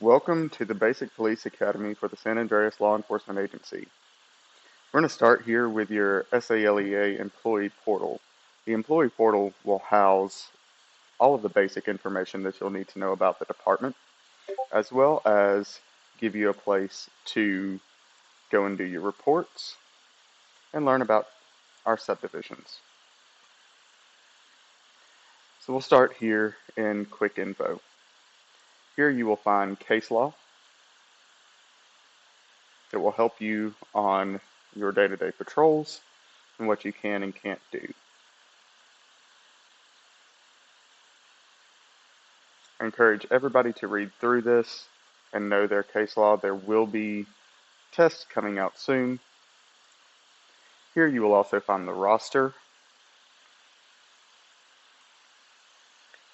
Welcome to the Basic Police Academy for the San Andreas Law Enforcement Agency. We're going to start here with your SALEA Employee Portal. The Employee Portal will house all of the basic information that you'll need to know about the department, as well as give you a place to go and do your reports and learn about our subdivisions. So we'll start here in Quick Info. Here you will find case law that will help you on your day-to-day patrols and what you can and can't do. I encourage everybody to read through this and know their case law. There will be tests coming out soon. Here you will also find the roster,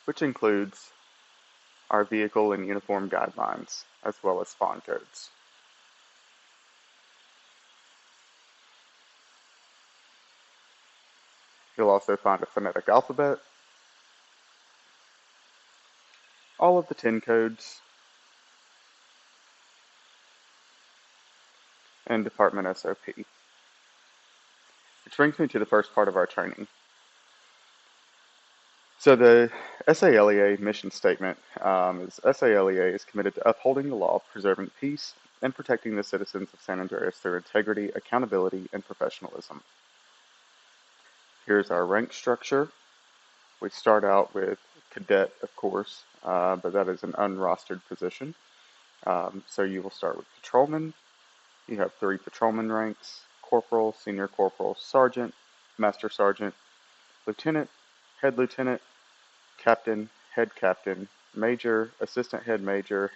which includes our vehicle and uniform guidelines, as well as spawn codes. You'll also find a phonetic alphabet, all of the 10 codes, and department SOP. Which brings me to the first part of our training. So the SALEA mission statement is SALEA is committed to upholding the law, preserving peace, and protecting the citizens of San Andreas through integrity, accountability, and professionalism. Here's our rank structure. We start out with cadet, of course, but that is an unrostered position. So you will start with patrolman. You have 3 patrolman ranks: corporal, senior corporal, sergeant, master sergeant, lieutenant, head lieutenant, captain, head captain, major, assistant head major,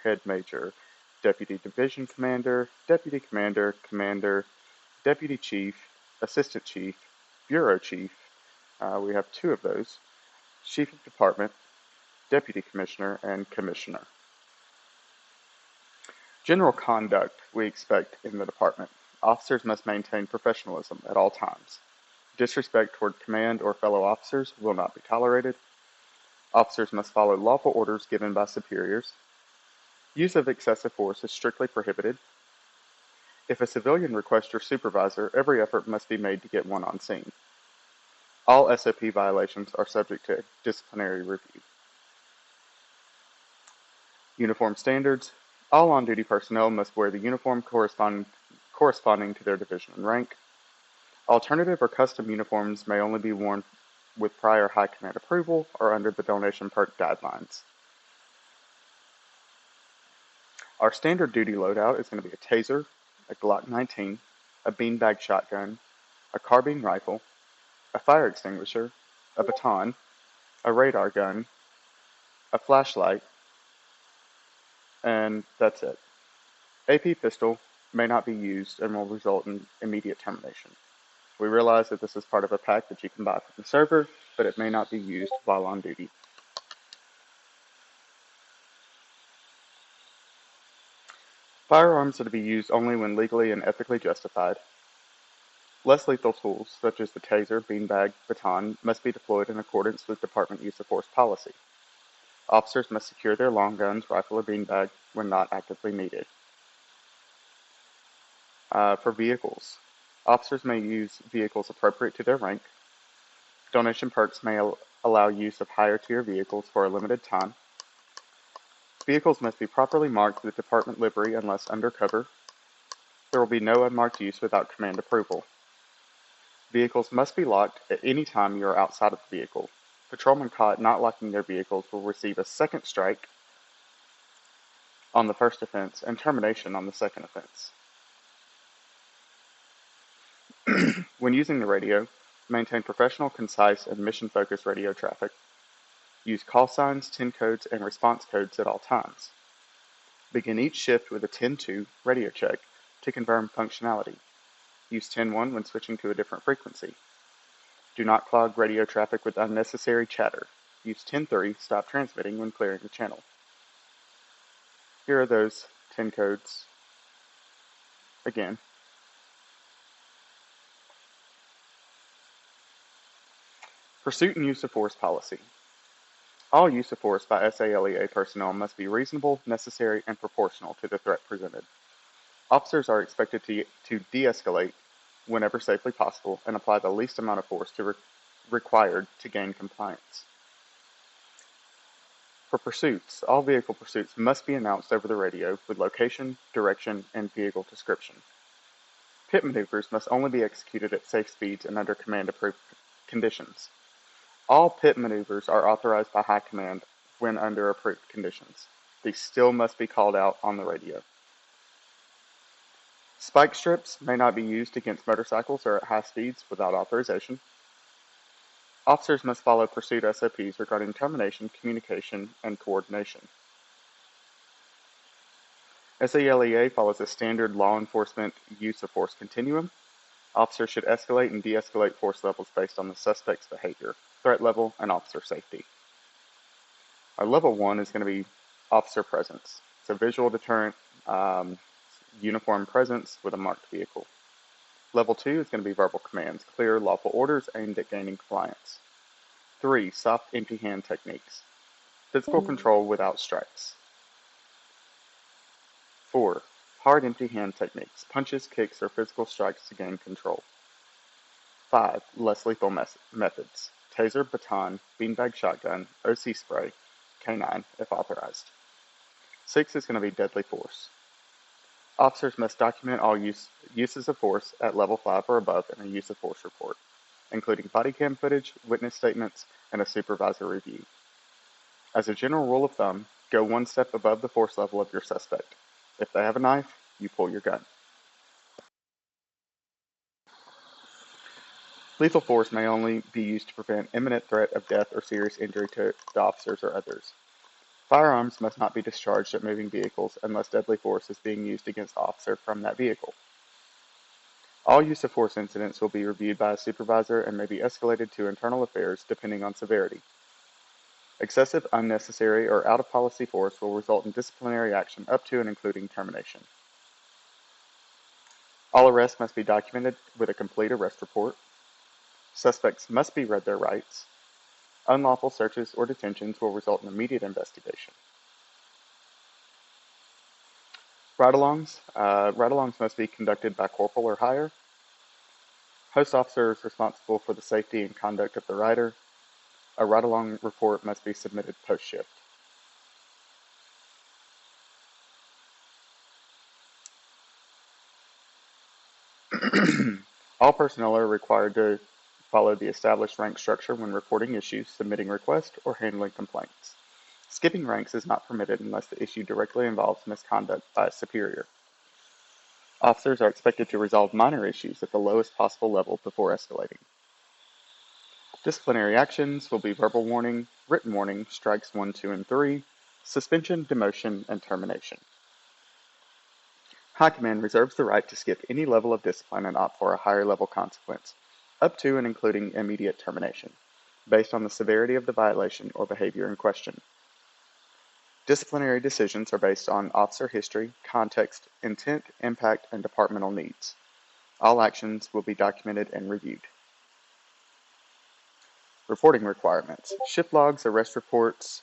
deputy division commander, deputy commander, commander, deputy chief, assistant chief, bureau chief. We have 2 of those: chief of department, deputy commissioner, and commissioner. General conduct we expect in the department. Officers must maintain professionalism at all times. Disrespect toward command or fellow officers will not be tolerated. Officers must follow lawful orders given by superiors. Use of excessive force is strictly prohibited. If a civilian requests your supervisor, every effort must be made to get one on scene. All SOP violations are subject to disciplinary review. Uniform standards. All on-duty personnel must wear the uniform corresponding to their division and rank. Alternative or custom uniforms may only be worn with prior high command approval or under the donation perk guidelines. Our standard duty loadout is going to be a taser, a Glock 19, a beanbag shotgun, a carbine rifle, a fire extinguisher, a baton, a radar gun, a flashlight, and that's it. AP pistol may not be used and will result in immediate termination. We realize that this is part of a pack that you can buy from the server, but it may not be used while on duty. Firearms are to be used only when legally and ethically justified. Less lethal tools, such as the taser, beanbag, baton, must be deployed in accordance with Department use of force policy. Officers must secure their long guns, rifle, or beanbag when not actively needed. For vehicles, officers may use vehicles appropriate to their rank. Donation perks may allow use of higher tier vehicles for a limited time. Vehicles must be properly marked with department livery unless undercover. There will be no unmarked use without command approval. Vehicles must be locked at any time you are outside of the vehicle. Patrolmen caught not locking their vehicles will receive a second strike on the first offense and termination on the second offense. When using the radio, maintain professional, concise, and mission-focused radio traffic. Use call signs, 10 codes, and response codes at all times. Begin each shift with a 10-2 radio check to confirm functionality. Use 10-1 when switching to a different frequency. Do not clog radio traffic with unnecessary chatter. Use 10-3, stop transmitting when clearing the channel. Here are those 10 codes again. Pursuit and use of force policy. All use of force by SALEA personnel must be reasonable, necessary, and proportional to the threat presented. Officers are expected to de-escalate whenever safely possible and apply the least amount of force required to gain compliance. For pursuits, all vehicle pursuits must be announced over the radio with location, direction, and vehicle description. Pit maneuvers must only be executed at safe speeds and under command-approved conditions. All pit maneuvers are authorized by high command when under approved conditions. These still must be called out on the radio. Spike strips may not be used against motorcycles or at high speeds without authorization. Officers must follow pursuit SOPs regarding termination, communication, and coordination. SALEA follows a standard law enforcement use of force continuum. Officers should escalate and de-escalate force levels based on the suspect's behavior, threat level, and officer safety. Our level 1 is going to be officer presence. It's a visual deterrent, uniform presence with a marked vehicle. Level 2 is going to be verbal commands, clear, lawful orders aimed at gaining compliance. 3. Soft, empty hand techniques. Physical control without strikes. 4. Hard, empty hand techniques, punches, kicks, or physical strikes to gain control. 5. Less lethal methods, taser, baton, beanbag shotgun, OC spray, K9 if authorized. 6 is going to be deadly force. Officers must document all uses of force at level 5 or above in a use of force report, including body cam footage, witness statements, and a supervisor review. As a general rule of thumb, go one step above the force level of your suspect. If they have a knife, you pull your gun. Lethal force may only be used to prevent imminent threat of death or serious injury to the officers or others. Firearms must not be discharged at moving vehicles unless deadly force is being used against the officer from that vehicle. All use of force incidents will be reviewed by a supervisor and may be escalated to internal affairs depending on severity. Excessive, unnecessary, or out-of-policy force will result in disciplinary action up to and including termination. All arrests must be documented with a complete arrest report. Suspects must be read their rights. Unlawful searches or detentions will result in immediate investigation. Ride-alongs must be conducted by corporal or higher. Post officer is responsible for the safety and conduct of the rider. A ride-along report must be submitted post-shift. All personnel are required to follow the established rank structure when reporting issues, submitting requests, or handling complaints. Skipping ranks is not permitted unless the issue directly involves misconduct by a superior. Officers are expected to resolve minor issues at the lowest possible level before escalating. Disciplinary actions will be verbal warning, written warning, strikes 1, 2, and 3, suspension, demotion, and termination. High Command reserves the right to skip any level of discipline and opt for a higher level consequence, up to and including immediate termination, based on the severity of the violation or behavior in question. Disciplinary decisions are based on officer history, context, intent, impact, and departmental needs. All actions will be documented and reviewed. Reporting requirements. Shift logs, arrest reports,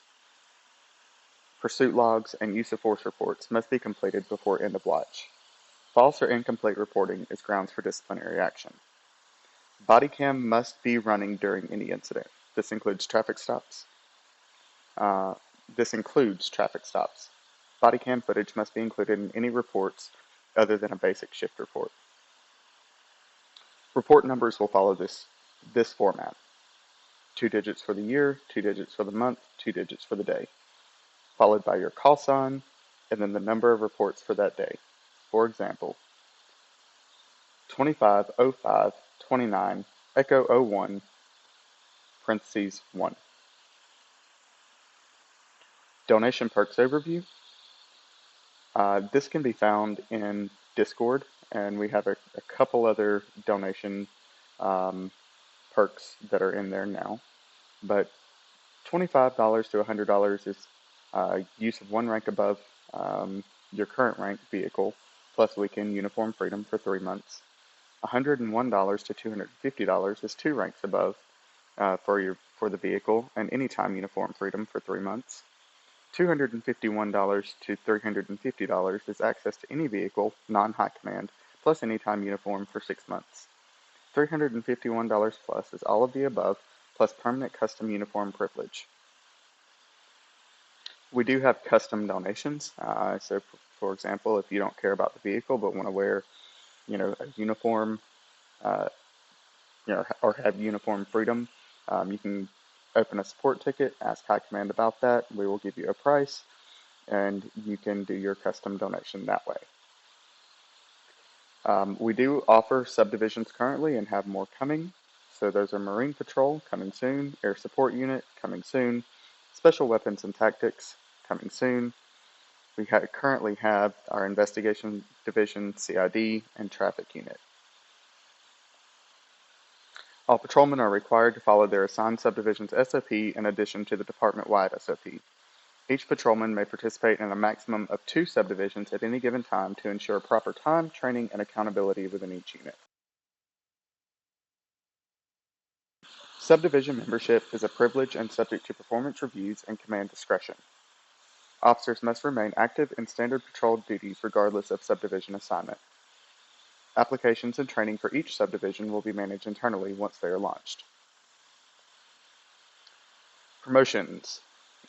pursuit logs, and use of force reports must be completed before end of watch. False or incomplete reporting is grounds for disciplinary action. Body cam must be running during any incident. This includes traffic stops. Body cam footage must be included in any reports other than a basic shift report. Report numbers will follow this format. 2 digits for the year, 2 digits for the month, 2 digits for the day, followed by your call sign, and then the number of reports for that day. For example, 250529 Echo 01 parentheses 1. Donation perks overview. This can be found in Discord, and we have a couple other donation perks that are in there now. But $25 to $100 is use of one rank above your current rank vehicle, plus weekend uniform freedom for 3 months. $101 to $250 is 2 ranks above for your for the vehicle and anytime uniform freedom for 3 months. $251 to $350 is access to any vehicle, non-high command, plus anytime uniform for 6 months. $351 plus is all of the above, plus permanent custom uniform privilege. We do have custom donations. So, for example, if you don't care about the vehicle but want to wear, a uniform, uh, or have uniform freedom, you can open a support ticket, ask High Command about that. We will give you a price, and you can do your custom donation that way. We do offer subdivisions currently and have more coming. So those are Marine Patrol coming soon, Air Support Unit coming soon, Special Weapons and Tactics coming soon. We currently have our Investigation Division, CID, and Traffic Unit. All patrolmen are required to follow their assigned subdivision's SOP in addition to the department-wide SOP. Each patrolman may participate in a maximum of 2 subdivisions at any given time to ensure proper time, training, and accountability within each unit. Subdivision membership is a privilege and subject to performance reviews and command discretion. Officers must remain active in standard patrol duties regardless of subdivision assignment. Applications and training for each subdivision will be managed internally once they are launched. Promotions.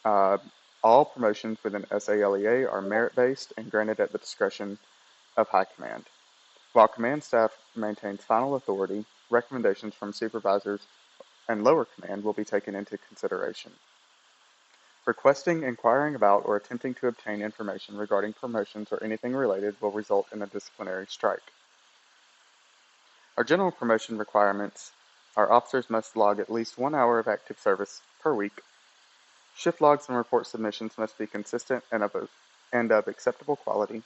All promotions within SALEA are merit-based and granted at the discretion of High Command. While command staff maintains final authority, recommendations from supervisors and lower command will be taken into consideration. Requesting, inquiring about, or attempting to obtain information regarding promotions or anything related will result in a disciplinary strike. Our general promotion requirements are officers must log at least 1 hour of active service per week. Shift logs and report submissions must be consistent and of acceptable quality.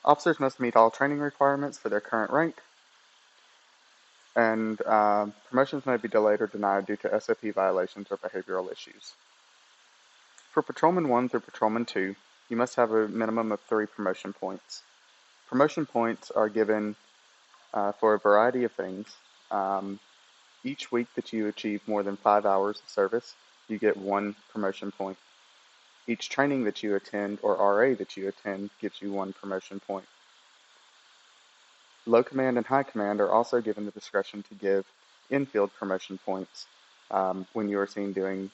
Officers must meet all training requirements for their current rank, and promotions may be delayed or denied due to SOP violations or behavioral issues. For Patrolman 1 through Patrolman 2, you must have a minimum of 3 promotion points. Promotion points are given for a variety of things. Each week that you achieve more than 5 hours of service, you get 1 promotion point. Each training that you attend or RA that you attend gives you 1 promotion point. Low command and high command are also given the discretion to give in-field promotion points when you are seen doing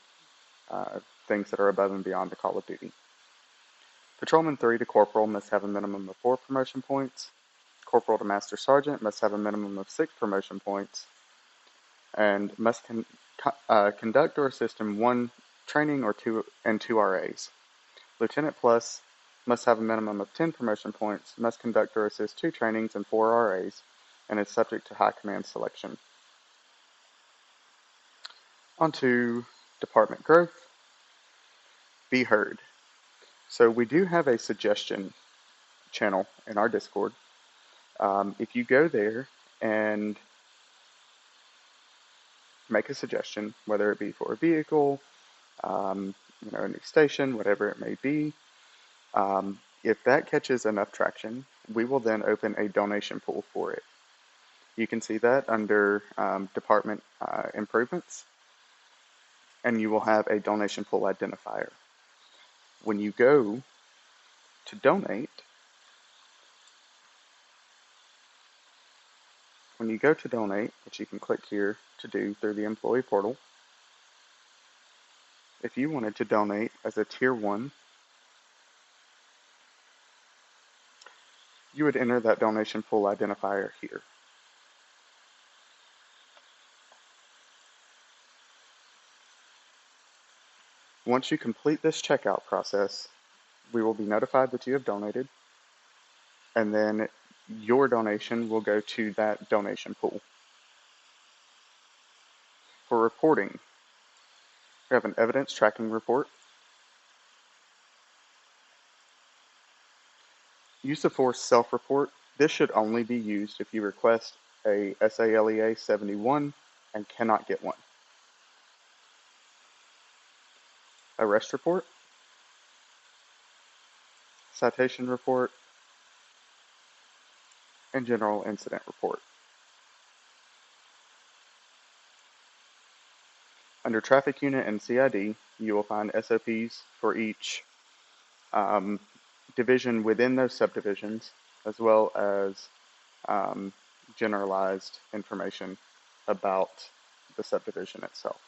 things that are above and beyond the call of duty. Patrolman 3 to Corporal must have a minimum of 4 promotion points. Corporal to Master Sergeant must have a minimum of 6 promotion points, and must conduct or assist in 1 training or 2 RAs. Lieutenant Plus must have a minimum of 10 promotion points, must conduct or assist 2 trainings and 4 RAs, and is subject to High Command selection. On to department growth. Be heard. So we do have a suggestion channel in our Discord. If you go there and make a suggestion, whether it be for a vehicle, a new station, whatever it may be, if that catches enough traction, we will then open a donation pool for it. You can see that under department improvements, and you will have a donation pool identifier. When you go to donate, which you can click here to do through the employee portal, if you wanted to donate as a tier 1, you would enter that donation pool identifier here. Once you complete this checkout process, we will be notified that you have donated, and then your donation will go to that donation pool. For reporting, we have an evidence tracking report, use of force self-report. This should only be used if you request a SALEA 71 and cannot get one. Arrest report, citation report, and general incident report. Under traffic unit and CID, you will find SOPs for each um, division within those subdivisions, as well as um, generalized information about the subdivision itself.